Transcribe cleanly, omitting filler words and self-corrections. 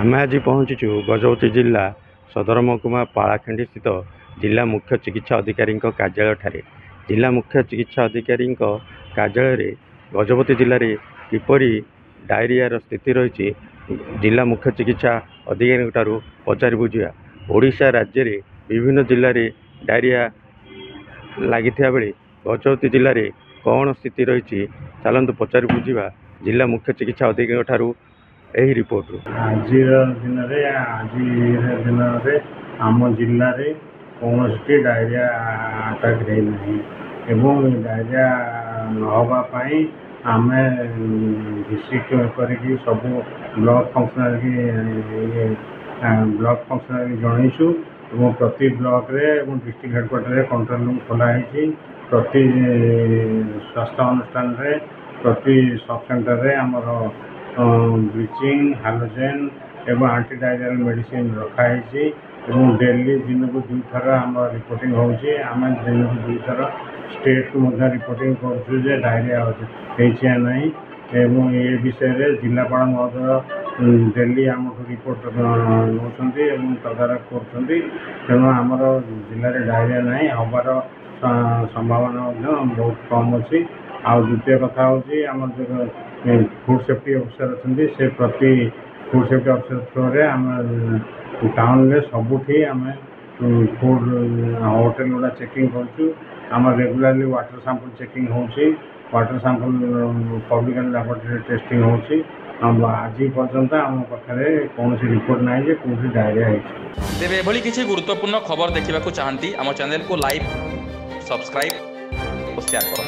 ଆମେ ଆଜି ପହଞ୍ଚିଛୁ ଗଜପତି ଜିଲ୍ଲା ସଦର ମହକୁମା ପାଳାଖେଣ୍ଡି ସ୍ଥିତ ଜିଲ୍ଲା ମୁଖ୍ୟ ଚିକିତ୍ସା ଅଧିକାରୀଙ୍କ କାର୍ଯ୍ୟାଳୟଠାରେ। ଜିଲ୍ଲା ମୁଖ୍ୟ ଚିକିତ୍ସା ଅଧିକାରୀଙ୍କ କାର୍ଯ୍ୟାଳୟରେ ଗଜପତି ଜିଲ୍ଲାରେ କିପରି ଡାଇରିଆର ସ୍ଥିତି ରହିଛି ଜିଲ୍ଲା ମୁଖ୍ୟ ଚିକିତ୍ସା ଅଧିକାରୀଙ୍କଠାରୁ ପଚାରି ବୁଝିବା। ଓଡ଼ିଶା ରାଜ୍ୟରେ ବିଭିନ୍ନ ଜିଲ୍ଲାରେ ଡାଇରିଆ ଲାଗିଥିବା ବେଳେ ଗଜପତି ଜିଲ୍ଲାରେ କ'ଣ ସ୍ଥିତି ରହିଛି ଚାଲନ୍ତୁ ପଚାରି ବୁଝିବା ଜିଲ୍ଲା ମୁଖ୍ୟ ଚିକିତ୍ସା ଅଧିକାରୀଙ୍କଠାରୁ ଏହି ରିପୋର୍ଟରୁ। ଆଜିର ଦିନରେ ଆମ ଜିଲ୍ଲାରେ କୌଣସି ଡାଇରିଆ ଆଟାକ୍ ହେଇନାହିଁ ଏବଂ ଡାଇରିଆ ନ ହେବା ପାଇଁ ଆମେ ଭିଜିଟ୍ କରିକି ସବୁ ବ୍ଲକ୍ ଫଙ୍କସନାରୀ ଜଣେଇଛୁ ଏବଂ ପ୍ରତି ବ୍ଲକରେ ଏବଂ ଡିଷ୍ଟ୍ରିକ୍ଟ ହେଡ଼କ୍ୱାର୍ଟରରେ କଣ୍ଟ୍ରୋଲ ରୁମ୍ ଖୋଲା ହେଇଛି। ପ୍ରତି ସ୍ୱାସ୍ଥ୍ୟ ଅନୁଷ୍ଠାନରେ ପ୍ରତି ସବ୍ ସେଣ୍ଟରରେ ଆମର ବ୍ଲିଚିଂ ହାଲୋଜେନ୍ ଏବଂ ଆଣ୍ଟି ଡାଇରିଆଲ୍ ମେଡ଼ିସିନ୍ ରଖାହେଇଛି ଏବଂ ଡେଲି ଦିନକୁ 2 ଥର ଆମର ରିପୋର୍ଟିଂ ହେଉଛି। ଆମେ ଦିନକୁ 2 ଥର ଷ୍ଟେଟ୍କୁ ମଧ୍ୟ ରିପୋର୍ଟିଂ କରୁଛୁ ଯେ ଡାଇରିଆ ହେଇଛି ନା ନାହିଁ ଏବଂ ଏ ବିଷୟରେ ଜିଲ୍ଲାପାଳ ମହୋଦୟ ଡେଲି ଆମଠୁ ରିପୋର୍ଟ ନେଉଛନ୍ତି ଏବଂ ତଦାରଖ କରୁଛନ୍ତି। ତେଣୁ ଆମର ଜିଲ୍ଲାରେ ଡାଇରିଆ ନାହିଁ, ହେବାର ସମ୍ଭାବନା ମଧ୍ୟ ବହୁତ କମ୍ ଅଛି। ଆଉ ଦ୍ୱିତୀୟ କଥା ହେଉଛି ଆମର ଯେଉଁ ଫୁଡ୍ ସେଫ୍ଟି ଅଫିସର ଅଛନ୍ତି ସେ ପ୍ରତି ଫୁଡ୍ ସେଫ୍ଟି ଅଫିସର ଥ୍ରୋରେ ଆମେ ଟାଉନରେ ସବୁଠି ଆମେ ଫୁଡ୍ ହୋଟେଲ ଗୁଡ଼ା ଚେକିଂ କରୁଛୁ। ଆମର ରେଗୁଲାରଲି ୱାଟର ସାମ୍ପଲ୍ ଚେକିଂ ହେଉଛି, water sample public and laboratory testing ହେଉଛି। ଆଜି ପର୍ଯ୍ୟନ୍ତ ଆମ ପାଖରେ କୌଣସି ରିପୋର୍ଟ ନାହିଁ ଯେ କେଉଁଠି ଡାଇରିଆ ହେଇଛି। ତେବେ ଏଭଳି କିଛି ଗୁରୁତ୍ୱପୂର୍ଣ୍ଣ ଖବର ଦେଖିବାକୁ ଚାହାନ୍ତି ଆମ ଚ୍ୟାନେଲକୁ ଲାଇକ୍, ସବସ୍କ୍ରାଇବ୍ ଓ ସେୟାର କରନ୍ତୁ।